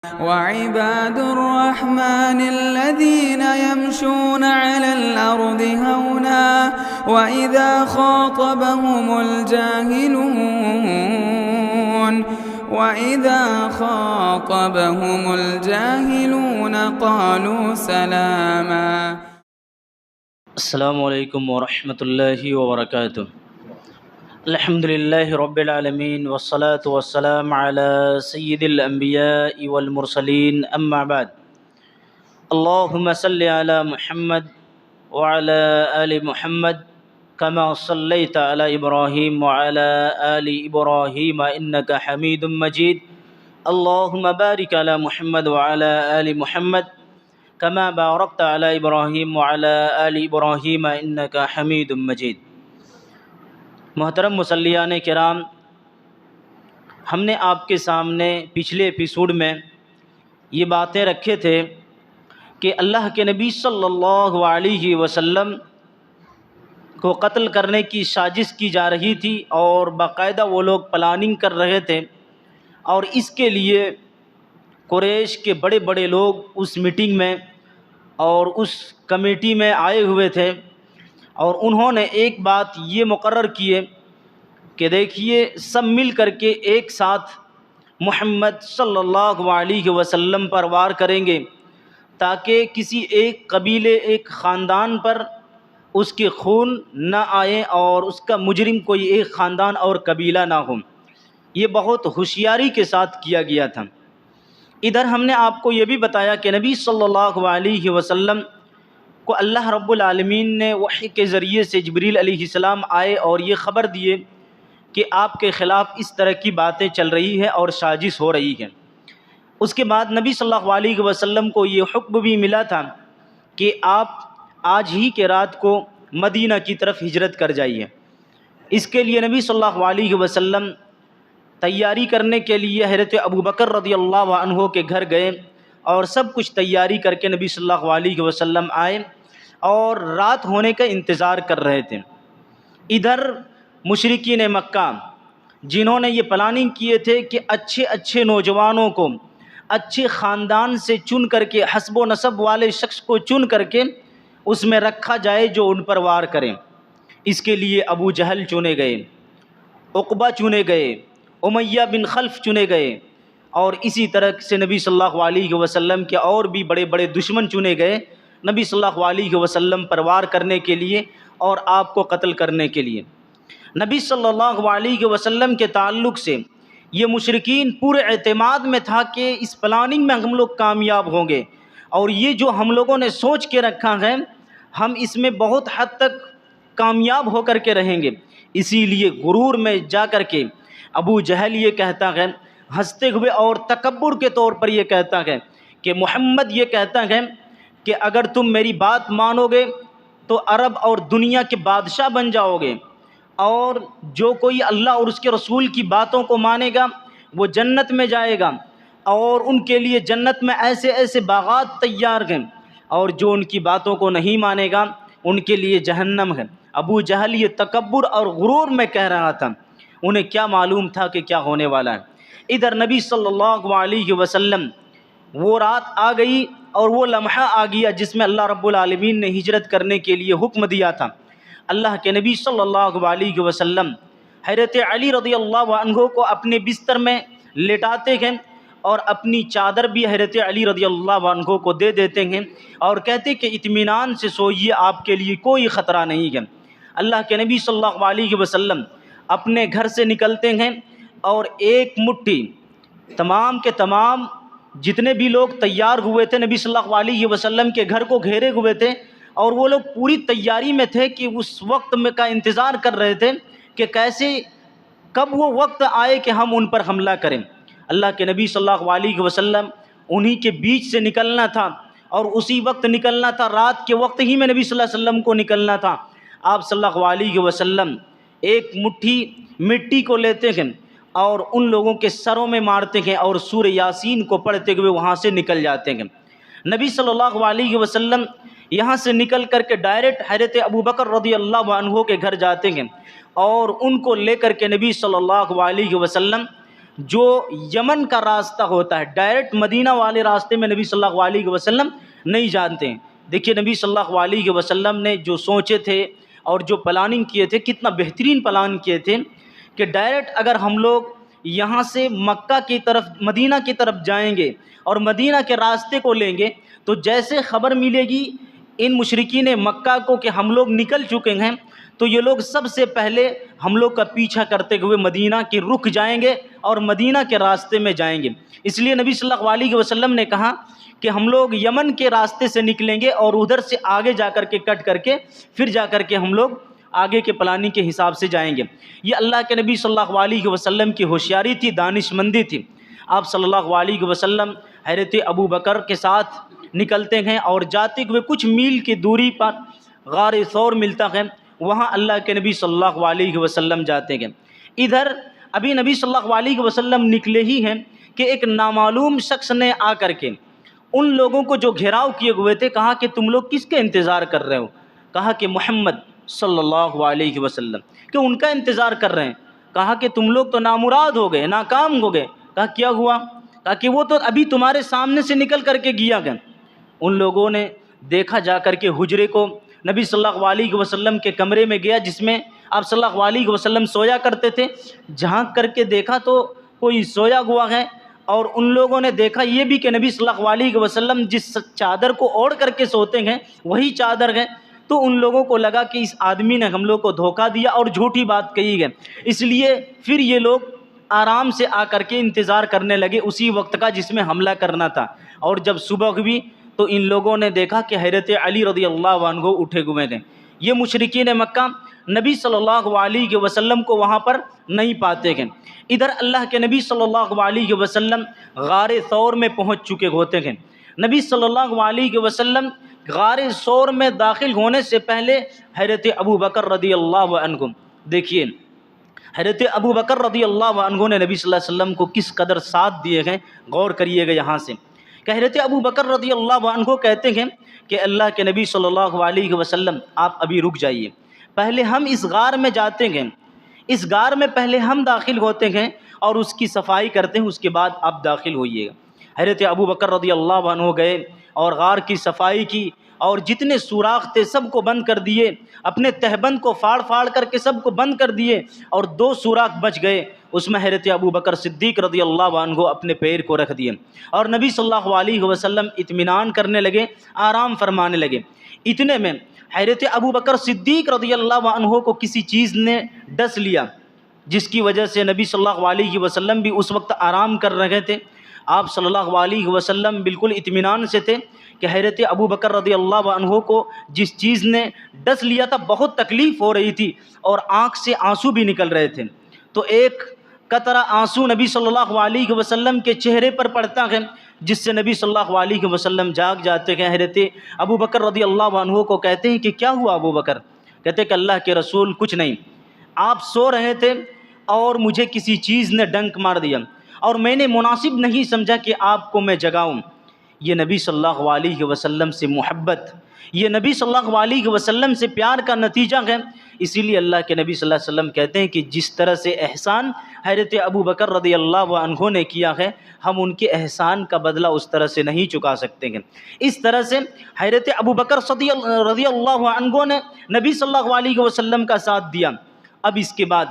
وعباد الرحمن الذين يمشون على الأرض هونا وإذا خاطبهم الجاهلون قالوا سلاما. السلام علیکم ورحمۃ اللہ وبرکاتہ. الحمد للہ رب العالمین والصلاة والسلام علی سید الانبیاء والمرسلین، اما بعد. اللہم صلی علی محمد وعلی آل محمد کما صلیت علی ابراہیم وعلی آل ابراہیم انک حمید مجید. اللہم بارک علی محمد وعلی آل محمد کما بارکت علی ابراہیم وعلی آل ابراہیم انک حمید مجید. محترم مصلیان کرام، ہم نے آپ کے سامنے پچھلے ایپیسوڈ میں یہ باتیں رکھے تھے کہ اللہ کے نبی صلی اللہ علیہ وسلم کو قتل کرنے کی سازش کی جا رہی تھی اور باقاعدہ وہ لوگ پلاننگ کر رہے تھے، اور اس کے لیے قریش کے بڑے بڑے لوگ اس میٹنگ میں اور اس کمیٹی میں آئے ہوئے تھے، اور انہوں نے ایک بات یہ مقرر کیے کہ دیکھیے سب مل کر کے ایک ساتھ محمد صلی اللہ علیہ وسلم پر وار کریں گے، تاکہ کسی ایک قبیلے ایک خاندان پر اس کے خون نہ آئے اور اس کا مجرم کوئی ایک خاندان اور قبیلہ نہ ہو. یہ بہت ہوشیاری کے ساتھ کیا گیا تھا. ادھر ہم نے آپ کو یہ بھی بتایا کہ نبی صلی اللہ علیہ وسلم کو اللہ رب العالمین نے وحی کے ذریعے سے جبریل علیہ السلام آئے اور یہ خبر دیے کہ آپ کے خلاف اس طرح کی باتیں چل رہی ہے اور سازش ہو رہی ہے. اس کے بعد نبی صلی اللہ علیہ وسلم کو یہ حکم بھی ملا تھا کہ آپ آج ہی کے رات کو مدینہ کی طرف ہجرت کر جائیے. اس کے لیے نبی صلی اللہ علیہ وسلم تیاری کرنے کے لیے حضرت ابوبکر رضی اللہ عنہ کے گھر گئے اور سب کچھ تیاری کر کے نبی صلی اللہ علیہ وسلم آئے اور رات ہونے کا انتظار کر رہے تھے. ادھر مشرکین مکہ جنہوں نے یہ پلاننگ کیے تھے کہ اچھے اچھے نوجوانوں کو اچھے خاندان سے چن کر کے، حسب و نسب والے شخص کو چن کر کے اس میں رکھا جائے جو ان پر وار کریں. اس کے لیے ابو جہل چنے گئے، عقبہ چنے گئے، امیہ بن خلف چنے گئے، اور اسی طرح سے نبی صلی اللہ علیہ وسلم کے اور بھی بڑے بڑے دشمن چنے گئے نبی صلی اللہ علیہ وسلم پر وار کرنے کے لیے اور آپ کو قتل کرنے کے لیے. نبی صلی اللہ علیہ وسلم کے تعلق سے یہ مشرکین پورے اعتماد میں تھا کہ اس پلاننگ میں ہم لوگ کامیاب ہوں گے، اور یہ جو ہم لوگوں نے سوچ کے رکھا ہے ہم اس میں بہت حد تک کامیاب ہو کر کے رہیں گے. اسی لیے غرور میں جا کر کے ابو جہل یہ کہتا ہے ہنستے ہوئے اور تکبر کے طور پر یہ کہتا ہے کہ محمد یہ کہتا ہے کہ اگر تم میری بات مانو گے تو عرب اور دنیا کے بادشاہ بن جاؤ گے، اور جو کوئی اللہ اور اس کے رسول کی باتوں کو مانے گا وہ جنت میں جائے گا، اور ان کے لیے جنت میں ایسے ایسے باغات تیار ہیں، اور جو ان کی باتوں کو نہیں مانے گا ان کے لیے جہنم ہے. ابو جہل یہ تکبر اور غرور میں کہہ رہا تھا، انہیں کیا معلوم تھا کہ کیا ہونے والا ہے. ادھر نبی صلی اللہ علیہ وسلم وہ رات آ گئی اور وہ لمحہ آ گیا جس میں اللہ رب العالمین نے ہجرت کرنے کے لیے حکم دیا تھا. اللہ کے نبی صلی اللہ علیہ وسلم حضرت علی رضی اللہ عنہ کو اپنے بستر میں لٹاتے ہیں اور اپنی چادر بھی حضرت علی رضی اللہ عنہ کو دے دیتے ہیں اور کہتے کہ اطمینان سے سوئیے، آپ کے لیے کوئی خطرہ نہیں ہے. اللہ کے نبی صلی اللہ علیہ وسلم اپنے گھر سے نکلتے ہیں اور ایک مٹھی تمام کے تمام جتنے بھی لوگ تیار ہوئے تھے نبی صلی اللہ علیہ وسلم کے گھر کو گھیرے ہوئے تھے، اور وہ لوگ پوری تیاری میں تھے کہ اس وقت میں کا انتظار کر رہے تھے کہ کیسے کب وہ وقت آئے کہ ہم ان پر حملہ کریں. اللہ کے نبی صلی اللہ علیہ وسلم انہی کے بیچ سے نکلنا تھا اور اسی وقت نکلنا تھا، رات کے وقت ہی میں نبی صلی اللہ علیہ وسلم کو نکلنا تھا. آپ صلی اللہ علیہ وسلم ایک مٹھی مٹی کو لیتے ہیں اور ان لوگوں کے سروں میں مارتے ہیں اور سورہ یاسین کو پڑھتے ہوئے وہاں سے نکل جاتے ہیں. نبی صلی اللہ علیہ وسلم یہاں سے نکل کر کے ڈائریکٹ حضرت ابوبکر رضی اللہ عنہ کے گھر جاتے ہیں اور ان کو لے کر کے نبی صلی اللہ علیہ وسلم جو یمن کا راستہ ہوتا ہے، ڈائریکٹ مدینہ والے راستے میں نبی صلی اللہ علیہ وسلم نہیں جانتے ہیں۔ دیکھیے نبی صلی اللہ علیہ وسلم نے جو سوچے تھے اور جو پلاننگ کیے تھے، کتنا بہترین پلان کیے تھے کہ ڈائریکٹ اگر ہم لوگ یہاں سے مکہ کی طرف، مدینہ کی طرف جائیں گے اور مدینہ کے راستے کو لیں گے، تو جیسے خبر ملے گی ان مشرکین مکہ کو کہ ہم لوگ نکل چکے ہیں، تو یہ لوگ سب سے پہلے ہم لوگ کا پیچھا کرتے ہوئے مدینہ کی رخ جائیں گے اور مدینہ کے راستے میں جائیں گے۔ اس لیے نبی صلی اللہ علیہ وسلم نے کہا کہ ہم لوگ یمن کے راستے سے نکلیں گے اور ادھر سے آگے جا کر کے کٹ کر کے پھر جا کر کے ہم لوگ آگے کے پلاننگ کے حساب سے جائیں گے۔ یہ اللہ کے نبی صلی اللہ علیہ وسلم کی ہوشیاری تھی، دانش مندی تھی۔ آپ صلی اللہ علیہ وسلم حضرت ابو بکر کے ساتھ نکلتے ہیں اور جاتے ہوئے کچھ میل کی دوری پر غار ثور ملتا ہے، وہاں اللہ کے نبی صلی اللہ علیہ وسلم جاتے ہیں۔ ادھر ابھی نبی صلی اللہ علیہ وسلم نکلے ہی ہیں کہ ایک نامعلوم شخص نے آ کر کے ان لوگوں کو جو گھیراؤ کیے ہوئے تھے کہا کہ تم لوگ کس کے انتظار کر رہے ہو؟ کہا کہ محمد صلی اللہ علیہ وسلم، کہ ان کا انتظار کر رہے ہیں۔ کہا کہ تم لوگ تو نامراد ہو گئے، ناکام ہو گئے۔ کہا کیا ہوا؟ کہا کہ وہ تو ابھی تمہارے سامنے سے نکل کر کے گیا گیا۔ ان لوگوں نے دیکھا جا کر کے حجرے کو، نبی صلی اللہ علیہ وسلم کے کمرے میں گیا جس میں آپ صلی اللہ علیہ وسلم سویا کرتے تھے، جھانک کر کے دیکھا تو کوئی سویا ہوا ہے، اور ان لوگوں نے دیکھا یہ بھی کہ نبی صلی اللہ علیہ وسلم جس چادر کو اوڑھ کر کے سوتے ہیں وہی چادر ہے۔ تو ان لوگوں کو لگا کہ اس آدمی نے ہم لوگ کو دھوکہ دیا اور جھوٹی بات کہی ہے، اس لیے پھر یہ لوگ آرام سے آ کر کے انتظار کرنے لگے اسی وقت کا جس میں حملہ کرنا تھا۔ اور جب صبح ہوئی تو ان لوگوں نے دیکھا کہ حضرت علی رضی اللہ عنہ اٹھے ہوئے ہیں۔ یہ مشرکین مکہ نبی صلی اللہ علیہ وسلم کو وہاں پر نہیں پاتے ہیں۔ ادھر اللہ کے نبی صلی اللہ علیہ وسلم غار ثور میں پہنچ چکے ہوتے ہیں۔ نبی صلی اللہ علیہ وسلم غار ثور میں داخل ہونے سے پہلے حضرت ابو بکر رضی اللہ عنہ، دیکھیے حضرت ابو بکر رضی اللہ عنہ نے نبی صلی اللہ علیہ وسلم کو کس قدر ساتھ دیے ہیں، غور کریے گا یہاں سے کہ حضرت ابو بکر رضی اللہ عنہ کہتے ہیں کہ اللہ کے نبی صلی اللہ علیہ وسلم آپ ابھی رک جائیے، پہلے ہم اس غار میں جاتے ہیں، اس غار میں پہلے ہم داخل ہوتے ہیں اور اس کی صفائی کرتے ہیں، اس کے بعد آپ داخل ہوئیے گا۔ حضرت ابو بکر رضی اللہ عنہ گئے اور غار کی صفائی کی اور جتنے سوراخ تھے سب کو بند کر دیے، اپنے تہبند کو پھاڑ کر کے سب کو بند کر دیے، اور 2 سوراخ بچ گئے، اس میں حضرت ابو بکر صدیق رضی اللہ عنہ اپنے پیر کو رکھ دیے اور نبی صلی اللہ علیہ وسلم اطمینان کرنے لگے، آرام فرمانے لگے۔ اتنے میں حضرت ابو بکر صدیق رضی اللہ عنہ کو کسی چیز نے ڈس لیا، جس کی وجہ سے نبی صلی اللہ علیہ وسلم بھی اس وقت آرام کر رہے تھے۔ آپ صلی اللہ علیہ وسلم بالکل اطمینان سے تھے کہ حضرت ابو بکر رضی اللہ عنہ کو جس چیز نے ڈس لیا تھا بہت تکلیف ہو رہی تھی اور آنکھ سے آنسو بھی نکل رہے تھے، تو ایک قطرہ آنسو نبی صلی اللہ علیہ وسلم کے چہرے پر پڑتا ہے، جس سے نبی صلی اللہ علیہ وسلم جاگ جاتے ہیں۔ حضرت ابو بکر رضی اللہ عنہ کو کہتے ہیں کہ کیا ہوا ابو بکر؟ کہتے ہیں کہ اللہ کے رسول کچھ نہیں، آپ سو رہے تھے اور مجھے کسی چیز نے ڈنک مار دیا اور میں نے مناسب نہیں سمجھا کہ آپ کو میں جگاؤں۔ یہ نبی صلی اللہ علیہ وسلم سے محبت، یہ نبی صلی اللہ علیہ وسلم سے پیار کا نتیجہ ہے۔ اسی لیے اللہ کے نبی صلی اللہ علیہ وسلم کہتے ہیں کہ جس طرح سے احسان حضرت ابو بکر رضی اللہ عنہ نے کیا ہے، ہم ان کے احسان کا بدلہ اس طرح سے نہیں چکا سکتے ہیں۔ اس طرح سے حضرت ابو بکر رضی اللہ عنہ نے نبی صلی اللہ علیہ وسلم کا ساتھ دیا۔ اب اس کے بعد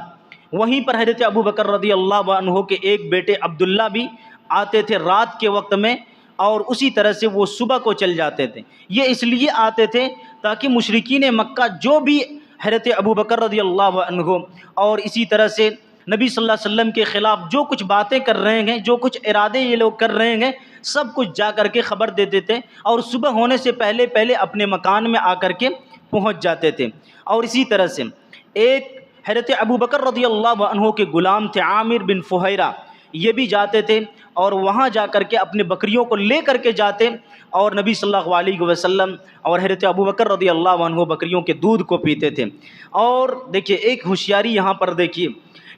وہیں پر حضرت ابو بکر رضی اللہ عنہ کے ایک بیٹے عبداللہ بھی آتے تھے رات کے وقت میں، اور اسی طرح سے وہ صبح کو چل جاتے تھے۔ یہ اس لیے آتے تھے تاکہ مشرکین مکہ جو بھی حضرت ابو بکر رضی اللہ عنہ اور اسی طرح سے نبی صلی اللہ علیہ وسلم کے خلاف جو کچھ باتیں کر رہے ہیں، جو کچھ ارادے یہ لوگ کر رہے ہیں، سب کچھ جا کر کے خبر دے دیتے اور صبح ہونے سے پہلے اپنے مکان میں آ کر کے پہنچ جاتے تھے۔ اور اسی طرح سے ایک حضرت ابو بکر رضی اللہ عنہ کے غلام تھے عامر بن فہیرہ، یہ بھی جاتے تھے اور وہاں جا کر کے اپنے بکریوں کو لے کر کے جاتے اور نبی صلی اللہ علیہ وسلم اور حضرت ابو بکر رضی اللہ عنہ بکریوں کے دودھ کو پیتے تھے۔ اور دیکھیے ایک ہوشیاری یہاں پر دیکھیے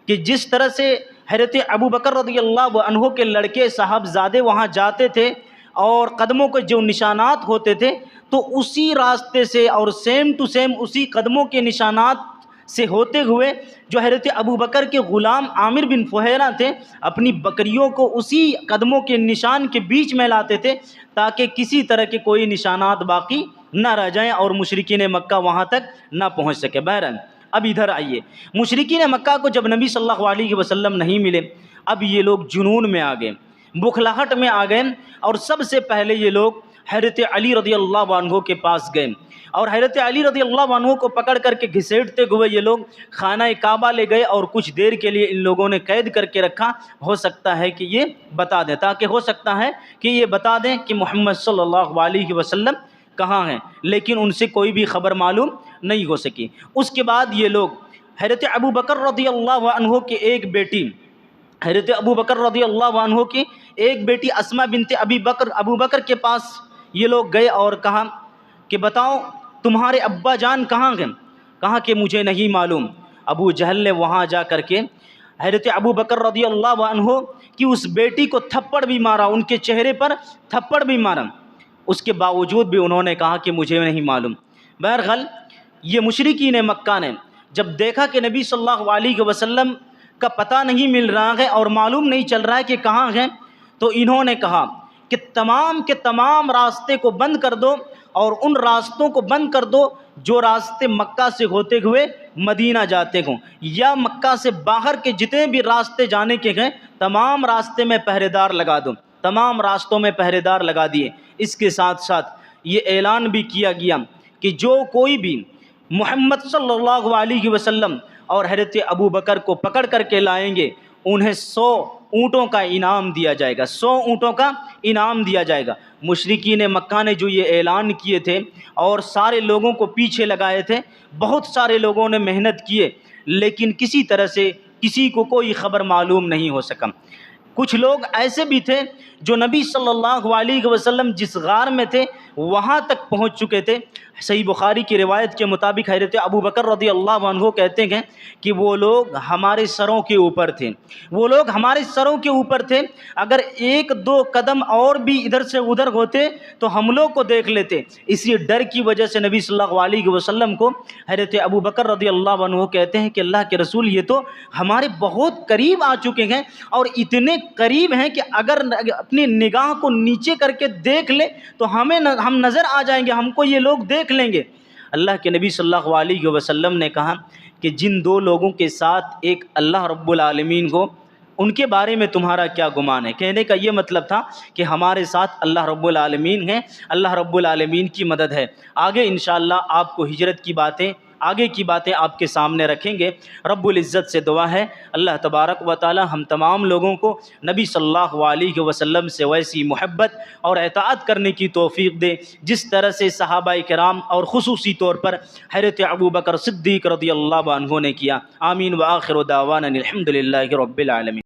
کہ جس طرح سے حضرت ابو بکر رضی اللہ عنہ کے لڑکے صاحبزادے وہاں جاتے تھے اور قدموں کے جو نشانات ہوتے تھے تو اسی راستے سے اور سیم ٹو سیم اسی قدموں کے نشانات سے ہوتے ہوئے جو حضرت ابو بکر کے غلام عامر بن فہیرہ تھے اپنی بکریوں کو اسی قدموں کے نشان کے بیچ میں لاتے تھے تاکہ کسی طرح کے کوئی نشانات باقی نہ رہ جائیں اور مشرکین مکہ وہاں تک نہ پہنچ سکے۔ بہرحال اب ادھر آئیے، مشرکین مکہ کو جب نبی صلی اللہ علیہ وسلم نہیں ملے، اب یہ لوگ جنون میں آ گئے، بخلاہٹ میں آ گئے، اور سب سے پہلے یہ لوگ حضرت علی رضی اللہ عنہ کے پاس گئے، اور حضرت علی رضی اللہ عنہ کو پکڑ کر کے گھسیٹتے ہوئے یہ لوگ خانہ کعبہ لے گئے، اور کچھ دیر کے لیے ان لوگوں نے قید کر کے رکھا، ہو سکتا ہے کہ یہ بتا دیں، تاکہ ہو سکتا ہے کہ یہ بتا دیں کہ محمد صلی اللہ علیہ وسلم کہاں ہیں، لیکن ان سے کوئی بھی خبر معلوم نہیں ہو سکی۔ اس کے بعد یہ لوگ حضرت ابو بکر رضی اللہ عنہ کی ایک بیٹی، حضرت ابو بکر رضی اللہ عنہ کی ایک بیٹی اسماء بنت ابو بکر کے پاس یہ لوگ گئے اور کہا کہ بتاؤ تمہارے ابا جان کہاں گئے؟ کہا کہ مجھے نہیں معلوم۔ ابو جہل نے وہاں جا کر کے حضرت ابو بکر رضی اللہ عنہ کی اس بیٹی کو تھپڑ بھی مارا، ان کے چہرے پر تھپڑ بھی مارا، اس کے باوجود بھی انہوں نے کہا کہ مجھے نہیں معلوم۔ بہرحال یہ مشرکین مکہ نے جب دیکھا کہ نبی صلی اللہ علیہ وسلم کا پتہ نہیں مل رہا ہے اور معلوم نہیں چل رہا ہے کہ کہاں ہیں، تو انہوں نے کہا کہ تمام کے تمام راستے کو بند کر دو، اور ان راستوں کو بند کر دو جو راستے مکہ سے ہوتے ہوئے مدینہ جاتے ہوں، یا مکہ سے باہر کے جتنے بھی راستے جانے کے ہیں تمام راستے میں پہرے دار لگا دو۔ تمام راستوں میں پہرے دار لگا دیے۔ اس کے ساتھ ساتھ یہ اعلان بھی کیا گیا کہ جو کوئی بھی محمد صلی اللہ علیہ وسلم اور حضرت ابو بکر کو پکڑ کر کے لائیں گے انہیں 100 اونٹوں کا انعام دیا جائے گا، 100 اونٹوں کا انعام دیا جائے گا۔ مشرکین مکہ نے جو یہ اعلان کیے تھے اور سارے لوگوں کو پیچھے لگائے تھے، بہت سارے لوگوں نے محنت کیے، لیکن کسی طرح سے کسی کو کوئی خبر معلوم نہیں ہو سکا۔ کچھ لوگ ایسے بھی تھے جو نبی صلی اللہ علیہ وسلم جس غار میں تھے وہاں تک پہنچ چکے تھے۔ صحیح بخاری کی روایت کے مطابق حضرت ابو بکر رضی اللہ عنہ کہتے ہیں کہ وہ لوگ ہمارے سروں کے اوپر تھے، وہ لوگ ہمارے سروں کے اوپر تھے، اگر 1-2 قدم اور بھی ادھر سے ادھر ہوتے تو ہم لوگ کو دیکھ لیتے۔ اسی ڈر کی وجہ سے نبی صلی اللہ علیہ وسلم کو حضرت ابو بکر رضی اللہ عنہ کہتے ہیں کہ اللہ کے رسول یہ تو ہمارے بہت قریب آ چکے ہیں، اور اتنے قریب ہیں کہ اگر اپنی نگاہ کو نیچے کر کے دیکھ لے تو ہم نظر آ جائیں گے، ہم کو یہ لوگ دیکھ لیں گے۔ اللہ کے نبی صلی اللہ علیہ وسلم نے کہا کہ جن 2 لوگوں کے ساتھ ایک اللہ رب العالمین کو، ان کے بارے میں تمہارا کیا گمان ہے؟ کہنے کا یہ مطلب تھا کہ ہمارے ساتھ اللہ رب العالمین ہیں، اللہ رب العالمین کی مدد ہے۔ آگے انشاءاللہ آپ کو ہجرت کی باتیں، آگے کی باتیں آپ کے سامنے رکھیں گے۔ رب العزت سے دعا ہے اللہ تبارک و تعالی ہم تمام لوگوں کو نبی صلی اللہ علیہ وسلم سے ویسی محبت اور اطاعت کرنے کی توفیق دے جس طرح سے صحابہ کرام اور خصوصی طور پر حضرت ابو بکر صدیق رضی اللہ عنہ نے کیا۔ آمین وآخر دعوانا الحمد للہ رب العالمین۔